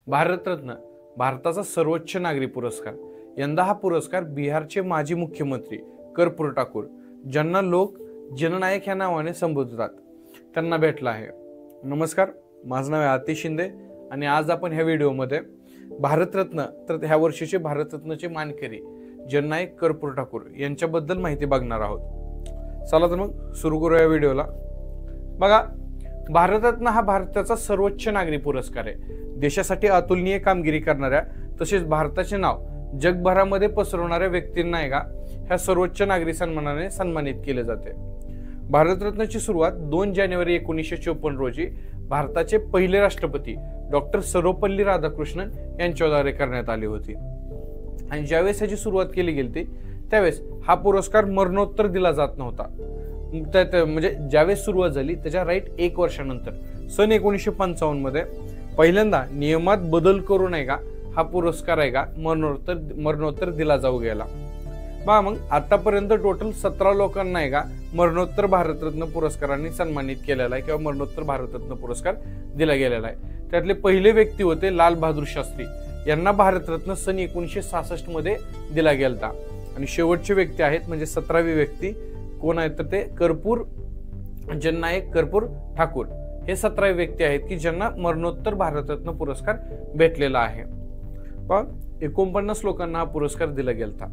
भारतरत्न भारताचा सर्वोच्च नागरी पुरस्कार। यंदा हा पुरस्कार बिहारचे माजी मुख्यमंत्री कर्पूर ठाकूर, ज्यांना लोक जननायक या नावाने संबोधतात, त्यांना भेटला आहे। नमस्कार, माझं नाव आहे आतिश शिंदे आणि आज आपण ह्या व्हिडिओमध्ये भारतरत्न तर ह्या वर्षीचे भारतरत्नचे मानकरी जननायक कर्पूर ठाकूर यांच्याबद्दल माहिती बघणार आहोत। चला तर मग सुरू करूया व्हिडिओला। बघा, भारतरत्न हा भारताचा सर्वोच्च नागरी पुरस्कार आहे। देशासाठी अतुलनीय कामगिरी करणाऱ्या तसेच भारताचे नाव जगभरामध्ये पसरवणाऱ्या व्यक्तींना ह्या सर्वोच्च नागरी सन्मानाने सन्मानित केले जाते। भारतरत्नाची सुरुवात 2 जानेवारी 1954 रोजी भारताचे पहिले राष्ट्रपती डॉक्टर सर्वपल्ली राधाकृष्णन यांच्याद्वारे करण्यात आली होती। आणि ज्यावेळेस याची सुरुवात केली गेली त्यावेळेस हा पुरस्कार मरणोत्तर दिला जात नव्हता। म्हणजे ज्यावेळेस सुरुवात झाली त्याच्या राईट 1 वर्षानंतर सन 1955 मध्ये पहिल्यांदा नियमात बदल करून हा पुरस्कार मरणोत्तर दिला जाऊ गेला। मग आतापर्यंत टोटल 17 लोकांना मरणोत्तर भारतरत्न पुरस्काराने सन्मानित केलेला आहे किंवा मरणोत्तर भारतरत्न पुरस्कार दिला गेलेला आहे। त्यातले पहिले व्यक्ती होते लाल बहादूर शास्त्री, यांना भारतरत्न सन 1966 मध्ये दिला गेला। आणि शेवटचे व्यक्ती आहेत म्हणजे 17वी व्यक्ती कोण आहेत तर ते कर्पूर जननायक कर्पूर ठाकूर हे 17 व्यक्ती आहेत की ज्यांना मरणोत्तर भारतरत्न पुरस्कार भेटलेला आहे। पण 49 लोकांना हा पुरस्कार दिला गेला।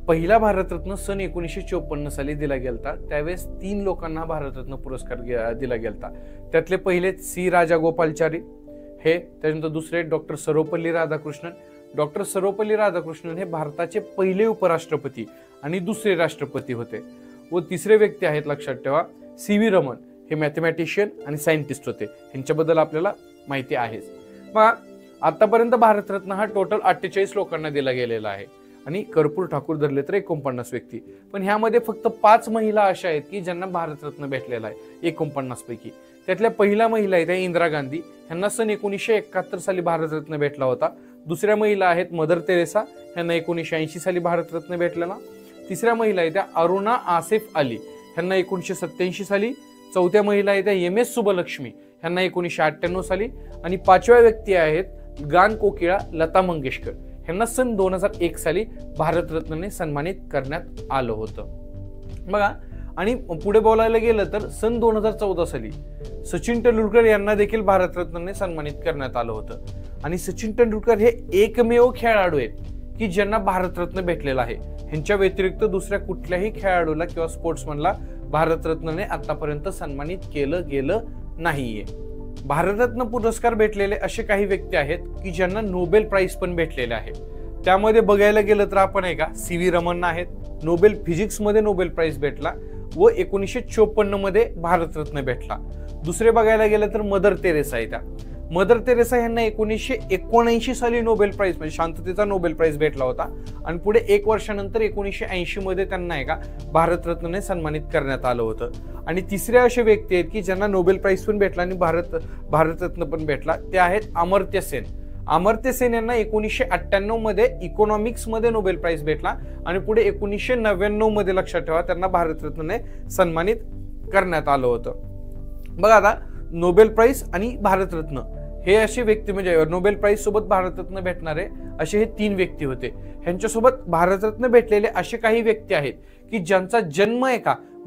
पहिला भारतरत्न सन 1954 साली दिला गेला, त्यावेळेस 3 लोकांना भारतरत्न पुरस्कार दिला गेला। त्यातले पहिले सी राजागोपालचारी हे, त्यानंतर दुसरे डॉक्टर सर्वपल्ली राधाकृष्णन। डॉक्टर सर्वपल्ली राधाकृष्णन हे भारताचे पहिले उपराष्ट्रपती आणि दुसरे राष्ट्रपती होते। व तिसरे व्यक्ती आहेत लक्षात ठेवा सी.व्ही. रमन, हे मॅथमॅटिशियन आणि सायंटिस्ट होते, यांच्याबद्दल आपल्याला माहिती आहेच। मग आतापर्यंत भारतरत्न हा टोटल 48 लोकांना दिला गेलेला आहे आणि कर्पूर ठाकूर धरले तर 49 व्यक्ती। पण ह्यामध्ये फक्त 5 महिला अशा आहेत की ज्यांना भारतरत्न भेटलेला आहे 49 पैकी। त्यातल्या पहिल्या महिला आहेत इंदिरा गांधी, यांना सन 1971 साली भारतरत्न भेटला होता। दुसऱ्या महिला आहेत मदर तेरेसा, यांना 1980 साली भारतरत्न भेटलेला। तिसऱ्या महिला आहेत अरुणा आसिफ अली, यांना 1987 साली। चौथ्या महिला आहेत एम.एस. सुब्बलक्ष्मी, यांना 1998 साली। आणि 5व्या व्यक्ती आहेत गान कोकिळा लता मंगेशकर, यांना सन 2001 साली भारतरत्नने सन्मानित करण्यात आलं होतं। बघा, आणि पुढे बोलायला गेलं तर सन 2014 साली सचिन तेंडुलकर यांना देखील भारतरत्नने सन्मानित करण्यात आलं होतं। आणि सचिन तेंडुलकर हे एकमेव खेळाडू आहेत की ज्यांना भारतरत्न भेटलेला आहे। ह्यांच्या व्यतिरिक्त दुसऱ्या कुठल्याही खेळाडूला किंवा स्पोर्ट्समनला भारतरत्नने आतापर्यंत सन्मानित केलं गेलं नाहीये। भारतरत्न पुरस्कार भेटलेले असे काही व्यक्ती आहेत की ज्यांना नोबेल प्राइज पण भेटलेले आहे। त्यामध्ये बघायला गेलं तर आपण सी.व्ही. रमन आहेत, नोबेल फिजिक्स मध्ये नोबेल प्राइज भेटला व 1954 मध्ये भारतरत्न भेटला। दुसरे बघायला गेलं तर मदर तेरेसा आहे। मदर तेरेसा यांना 1979 साली नोबेल प्राइज म्हणजे शांततेचा नोबेल प्राइज भेटला होता आणि पुढे 1 वर्षानंतर 1980 मध्ये त्यांना भारतरत्नने सन्मानित करण्यात आलं होतं। आणि तिसरे असे व्यक्ती आहेत की ज्यांना नोबेल प्राइज पण भेटला आणि भारतरत्न पण भेटला, ते आहेत अमर्त्य सेन। अमर्त्य सेन यांना 1998 मध्ये इकॉनॉमिक्स मध्ये नोबेल प्राइज भेटला आणि पुढे 1999 मध्ये लक्षात ठेवा त्यांना भारतरत्नने सन्मानित करण्यात आलं होतं। बघा, आता नोबेल प्राइज आणि भारतरत्न हे असे व्यक्ती म्हणजे नोबेल प्राइज सोबत भारतरत्न भेटणारे असे हे 3 व्यक्ती होते। ह्यांच्यासोबत भारतरत्न भेटलेले असे काही व्यक्ती आहेत की ज्यांचा जन्म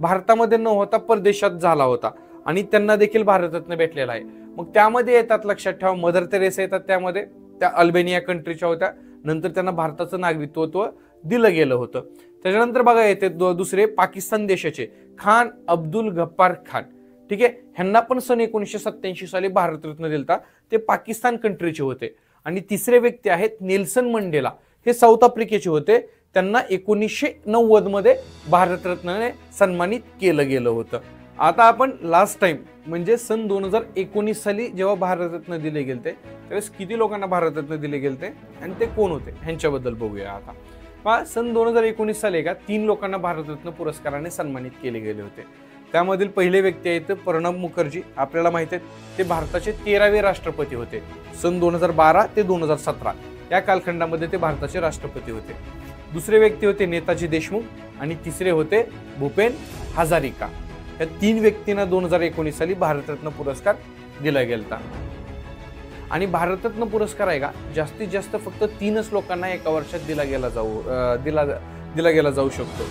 भारतामध्ये न होता परदेशात झाला होता आणि त्यांना देखील भारतरत्न भेटलेला आहे। मग त्यामध्ये येतात लक्षात ठेवा मदर तेरेसा येतात, त्यामध्ये त्या अल्बेनिया कंट्रीच्या होत्या, नंतर त्यांना भारताचं नागरिकत्व दिलं गेलं होतं। त्याच्यानंतर बघा येते दुसरे पाकिस्तान देशाचे खान अब्दुल गफ्फार खान, ठीक आहे, ह्यांना पण सन 1987 साली भारतरत्न दिलता, ते पाकिस्तान कंट्रीचे होते। आणि तिसरे व्यक्ती आहेत नेल्सन मंडेला, हे साऊथ आफ्रिकेचे होते, त्यांना 1990 मध्ये भारतरत्नाने सन्मानित केलं गेलं होतं। आता आपण लास्ट टाइम म्हणजे सन 2019 साली जेव्हा भारतरत्न दिले गेलते त्यावेळेस किती लोकांना भारतरत्न दिले गेलते आणि ते कोण होते ह्यांच्याबद्दल बघूया। आता सन 2019 साली 3 लोकांना भारतरत्न पुरस्काराने सन्मानित केले गेले होते। त्यामधील पहिले व्यक्ती आहेत प्रणब मुखर्जी, आपल्याला माहिती आहे ते भारताचे 13वे राष्ट्रपती होते। सन 2012 ते 2017 या कालखंडामध्ये ते भारताचे राष्ट्रपती होते। दुसरे व्यक्ती होते नेताजी देशमुख आणि तिसरे होते भूपेन हजारिका। या 3 व्यक्तींना 2019 साली भारतरत्न पुरस्कार दिला गेला। आणि भारतरत्न पुरस्कार आहे का जास्तीत जास्त फक्त 3च लोकांना एका वर्षात दिला गेला जाऊ शकतो,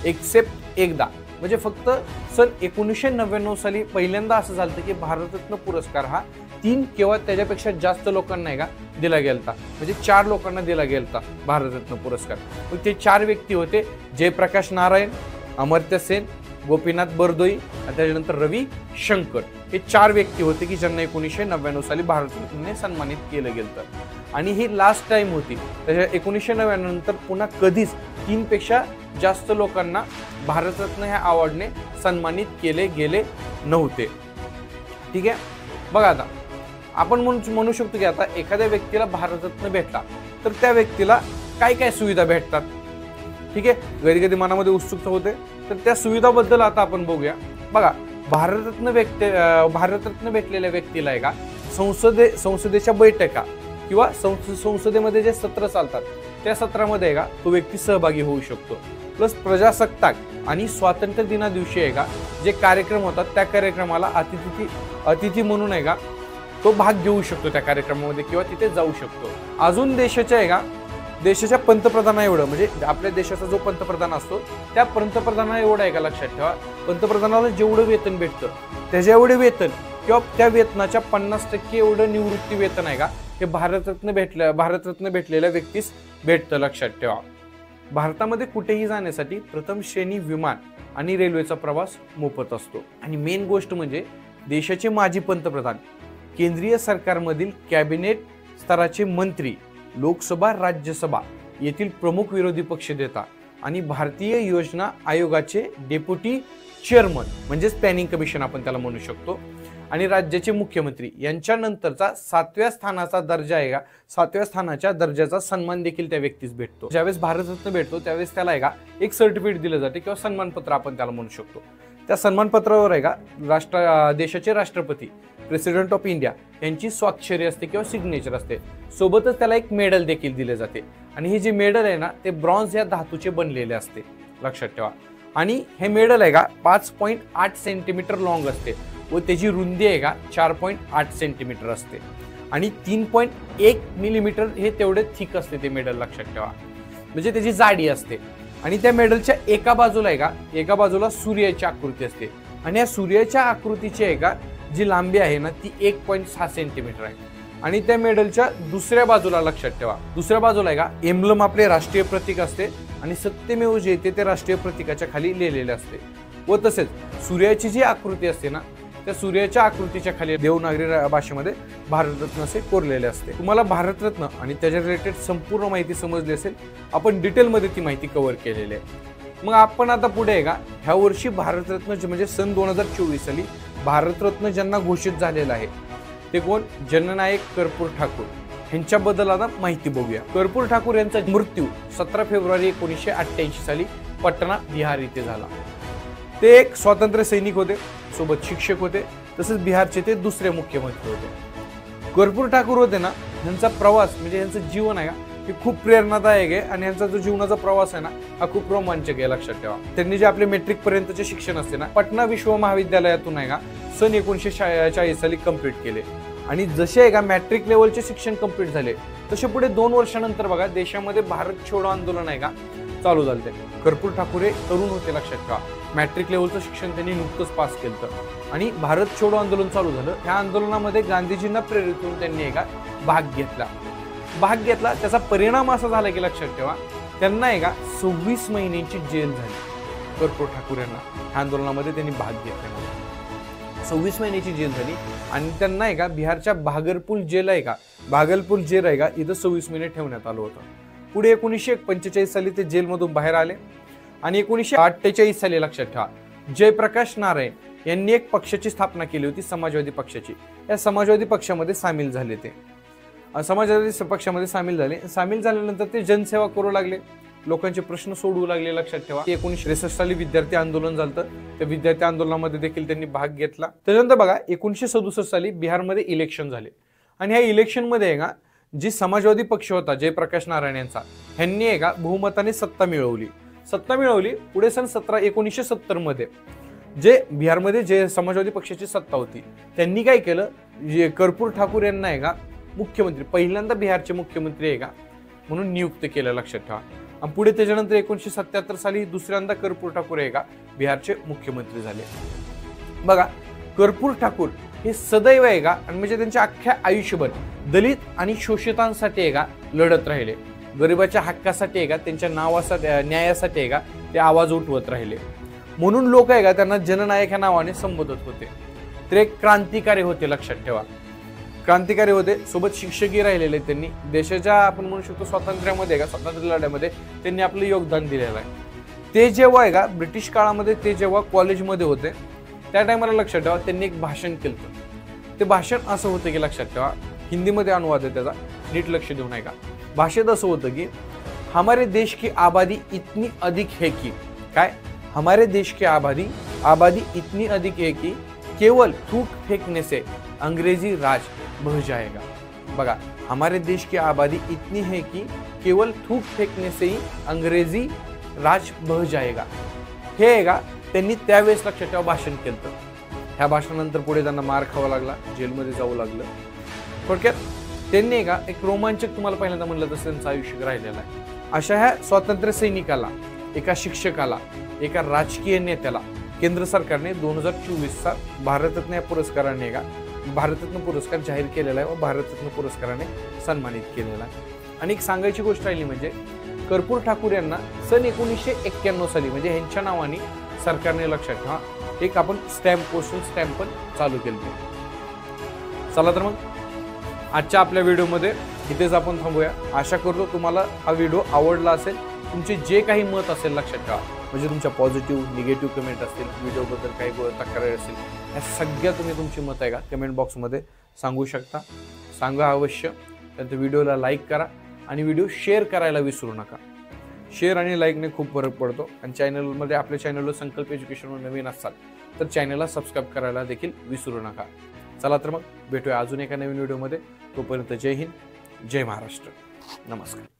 एक्सेप्ट एकदा. म्हणजे फक्त सन 1999 साली पहिल्यांदा असं झालं की भारतरत्न पुरस्कार हा 3 किंवा त्याच्यापेक्षा जास्त लोकांना आहे का दिला गेलता. म्हणजे 4 लोकांना दिला गेलता भारतरत्न पुरस्कार. मग ते 4 व्यक्ती होते, जयप्रकाश नारायण, अमर्त्य सेन, गोपीनाथ बरदोई आणि त्याच्यानंतर रवी शंकर. हे 4 व्यक्ती होते की ज्यांना 1999 साली भारतरत्नाने सन्मानित केलं गेलं. आणि ही लास्ट टाइम होती. त्याच्या 1999 नंतर पुन्हा कधीच 3 पेक्षा जास्त लोकांना भारतरत्न ह्या अवॉर्डने सन्मानित केले गेले नव्हते. ठीक आहे. बघा आता आपण म्हणू शकतो की आता एखाद्या व्यक्तीला भारतरत्न भेटला तर त्या व्यक्तीला काय काय सुविधा भेटतात. ठीक आहे. कधी कधी मनामध्ये उत्सुकता होते, तर त्या सुविधाबद्दल आता आपण बघूया. बघा, भारतरत्न भेटलेल्या व्यक्तीला आहे का संसदेच्या बैठका किंवा संसदेमध्ये जे सत्र चालतात त्या सत्रामध्ये आहे का तो व्यक्ती सहभागी होऊ शकतो. प्लस प्रजासत्ताक आणि स्वातंत्र्य दिना दिवशी आहे का जे कार्यक्रम होतात त्या कार्यक्रमाला अतिथी म्हणून आहे का तो भाग घेऊ शकतो त्या कार्यक्रमामध्ये किंवा तिथे जाऊ शकतो. अजून देशाच्या पंतप्रधाना एवढं, म्हणजे आपल्या देशाचा जो पंतप्रधान असतो त्या पंतप्रधाना एवढं आहे का लक्षात ठेवा, पंतप्रधानाला जेवढं वेतन भेटतं त्याच्या एवढे वेतन किंवा त्या वेतनाच्या 50% एवढं निवृत्ती वेतन आहे का हे भारतरत्न भेटलेल्या व्यक्तीस भेटतं. लक्षात ठेवा. भारतामध्ये कुठेही जाण्यासाठी प्रथम श्रेणी विमान आणि रेल्वेचा प्रवास मोफत असतो. आणि मेन गोष्ट म्हणजे देशाचे माजी पंतप्रधान, केंद्रीय सरकारमधील कॅबिनेट स्तराचे मंत्री, लोकसभा राज्यसभा येथील प्रमुख विरोधी पक्षनेता आणि भारतीय योजना आयोगाचे डेप्युटी चेअरमन म्हणजेच प्लॅनिंग कमिशन आपण त्याला म्हणू शकतो, आणि राज्याचे मुख्यमंत्री यांच्यानंतरचा 7व्या स्थानाचा दर्जा आहे का 7व्या स्थानाच्या दर्जाचा सन्मान देखील त्या व्यक्तीस भेटतो. ज्यावेळेस भारतरत्न भेटतो त्यावेळेस त्याला आहे का एक सर्टिफिकेट दिलं जाते किंवा सन्मानपत्र आपण त्याला म्हणू शकतो. त्या सन्मानपत्रावर आहे का देशाचे राष्ट्रपती, प्रेसिडेंट ऑफ इंडिया यांची स्वाक्षरी असते किंवा सिग्नेचर असते. सोबतच त्याला एक मेडल देखील दिले जाते. आणि हे जे मेडल आहे ना ते ब्रॉन्झ या धातूचे बनलेले असते. लक्षात ठेवा. आणि हे मेडल आहे का 5.8 सेंटीमीटर लॉंग असते व त्याची रुंदी आहे का 4.8 सेंटीमीटर असते आणि 3.1 मिलीमीटर हे तेवढे थिक असते ते मेडल. लक्षात ठेवा. म्हणजे त्याची जाडी असते. आणि त्या मेडलच्या एका बाजूला आहे का एका बाजूला सूर्याची आकृती असते आणि या सूर्याच्या आकृतीची आहे का जी लांबी आहे ना ती 1.6 सेंटीमीटर आहे. आणि त्या मेडलच्या दुसऱ्या बाजूला लक्षात ठेवा दुसऱ्या बाजूला आहे का एम्ब्लम आपले राष्ट्रीय प्रतीक असते आणि सत्यमेव जयते ते राष्ट्रीय प्रतीकाच्या खाली लिहिलेले असते. व तसेच सूर्याची जी आकृती असते ना त्या सूर्याच्या आकृतीच्या खाली देवनागरी भाषेमध्ये भारतरत्न असे कोरलेले असते. तुम्हाला भारतरत्न आणि त्याच्या रिलेटेड संपूर्ण माहिती समजली असेल. आपण डिटेलमध्ये ती माहिती कव्हर केलेली आहे. मग आपण आता पुढे आहे का ह्या वर्षी भारतरत्न म्हणजे सन 2024 साली भारतरत्न ज्यांना घोषित झालेला आहे ते कोण, जननायक कर्पूर ठाकूर यांच्याबद्दल आता माहिती बघूया. कर्पूर ठाकूर यांचा मृत्यू 17 फेब्रुवारी 1988 साली पटना बिहार येथे झाला. ते एक स्वातंत्र्य सैनिक होते, सोबत शिक्षक होते, तसेच बिहारचे ते दुसरे मुख्यमंत्री होते. कर्पूर ठाकूर होते ना यांचा प्रवास म्हणजे यांचं जीवन आहे हे खूप प्रेरणादायक आहे आणि यांचा जो जीवनाचा प्रवास आहे ना हा खूप रोमांचक आहे. लक्षात ठेवा. त्यांनी जे आपले मेट्रिक पर्यंतचे शिक्षण असते ना पटना विश्व महाविद्यालयातून आहे का सन 1940 साली कंप्लीट केले. आणि जसे आहे का मॅट्रिक लेवलचे शिक्षण कंप्लीट झाले तसे पुढे 2 वर्षानंतर बघा देशामध्ये भारत छोडो आंदोलन आहे का चालू झाले. कर्पूर ठाकूर हे तरुण होते. लक्षात ठेवा. मॅट्रिक लेवलचं शिक्षण त्यांनी नुकतंच पास केलं आणि भारत छोडो आंदोलन चालू झालं. ह्या आंदोलनामध्ये गांधीजींना प्रेरित करून त्यांनी आहे का भाग घेतला. त्याचा परिणाम असा झाला की लक्षात ठेवा त्यांना आहे का 26 महिन्यांची जेल झाली. कर्पूर ठाकूर यांना ह्या आंदोलनामध्ये त्यांनी भाग घेतल्यामुळे 26 महिन्याची जेल झाली आणि त्यांना आहे का बिहारच्या भागलपूर जेल आहे का इथं 26 महिने ठेवण्यात आलं होतं. पुढे 1945 साली ते जेलमधून बाहेर आले आणि 1948 साली लक्षात ठेवा जयप्रकाश नारायण यांनी एक पक्षाची स्थापना केली होती, समाजवादी पक्षाची. या समाजवादी पक्षामध्ये सामील झाले. समाजवादी पक्षामध्ये सामील झाल्यानंतर ते जनसेवा करू लागले, लोकांचे प्रश्न सोडवू लागले. लक्षात ठेवा. 1963 साली विद्यार्थी आंदोलन झालं. त्या विद्यार्थी आंदोलनामध्ये देखील त्यांनी भाग घेतला. त्यानंतर बघा 1967 साली बिहारमध्ये इलेक्शन झाले आणि ह्या इलेक्शनमध्ये आहे का जी समाजवादी पक्ष होता जयप्रकाश नारायण यांचा ह्यांनी आहे का बहुमताने सत्ता मिळवली. पुढे सन 1970 मध्ये जे बिहारमध्ये जे समाजवादी पक्षाची सत्ता होती त्यांनी काय केलं, कर्पूर ठाकूर यांना आहे का मुख्यमंत्री, पहिल्यांदा बिहारचे मुख्यमंत्री आहे का म्हणून नियुक्त केलं, लक्षात ठेवा. आणि पुढे त्याच्यानंतर 1977 साली दुसऱ्यांदा कर्पूर ठाकूर आहे का बिहारचे मुख्यमंत्री झाले. बघा, कर्पूर ठाकूर हे सदैव आहे का आणि म्हणजे त्यांच्या अख्ख्या आयुष्यभर दलित आणि शोषितांसाठी आहे का लढत राहिले. गरिबाच्या हक्कासाठी आहे का, त्यांच्या नावासाठी, न्यायासाठी आहे का ते आवाज उठवत राहिले. म्हणून लोक आहे का त्यांना जननायक ह्या नावाने संबोधत होते. ते एक क्रांतिकारी होते, लक्षात ठेवा. क्रांतिकारी होते, सोबत शिक्षकही राहिलेले. त्यांनी देशाच्या आपण म्हणू शकतो स्वातंत्र्यामध्ये का स्वातंत्र्य लढ्यामध्ये त्यांनी आपलं योगदान दिलेलं आहे. ते जेव्हा आहे का ब्रिटिश काळामध्ये ते जेव्हा कॉलेजमध्ये होते त्या टायमाला लक्षात ठेवा त्यांनी एक भाषण केलं. ते भाषण असं होतं की, लक्षात ठेवा, हिंदीमध्ये अनुवाद आहे त्याचा, नीट लक्ष देऊन ऐका. भाषेत असं होतं की हमारे देश की आबादी इतनी अधिक है की, काय, हमारे देश की आबादी इतनी अधिक है की केवल थूक फेंकने से अंग्रेजी राज बह जाएगा. बघा, हमारे देश की आबादी इतनी है की केवल थूक फेंकने से ही अंग्रेजी राज बह जाएगा. हे आहे का त्यांनी त्यावेळेस लक्षात ठेवा भाषण केलं. ह्या भाषणानंतर पुढे त्यांना मार खावा लागला, जेलमध्ये जावं लागलं. थोडक्यात त्यांनी का एक रोमांचक, तुम्हाला पहिल्यांदा म्हणलं तसं त्यांचं आयुष्य राहिलेलं आहे. अशा ह्या स्वातंत्र्य सैनिकाला, एका शिक्षकाला, एका राजकीय नेत्याला केंद्र सरकारने 2024चा भारतरत्न या पुरस्काराने का भारतरत्न पुरस्कार जाहीर केलेला आहे व भारतरत्न पुरस्काराने सन्मानित केलेला आहे. आणि एक सांगायची गोष्ट राहिली म्हणजे कर्पूर ठाकूर यांना सन 1991 साली म्हणजे ह्यांच्या नावाने सरकारने, लक्षात ठेवा, एक आपण स्टॅम्प, पोस्टल स्टॅम्प पण चालू केलं. चला तर मग आजच्या आपल्या व्हिडिओमध्ये इथेच आपण थांबूया. आशा करतो तुम्हाला हा व्हिडिओ आवडला असेल. तुमचे जे काही मत असेल, लक्षात ठेवा, म्हणजे तुमच्या पॉझिटिव्ह, निगेटिव्ह कमेंट असतील, व्हिडिओबद्दल काही तक्रारी असतील, ह्या सगळ्या तुम्ही तुमची मत आहे का कमेंट बॉक्समध्ये सांगू शकता. सांगा अवश्य. त्यानंतर व्हिडिओला लाईक करा आणि व्हिडिओ शेअर करायला विसरू नका. शेअर आणि लाईकने खूप फरक पडतो. आणि चॅनलमध्ये, आपल्या चॅनलवर संकल्प एज्युकेशनवर नवीन असाल तर चॅनलला सबस्क्राईब करायला देखील विसरू नका. चला तर मग भेटूया अजून एका नवीन व्हिडिओमध्ये. तोपर्यंत जय हिंद, जय महाराष्ट्र, नमस्कार.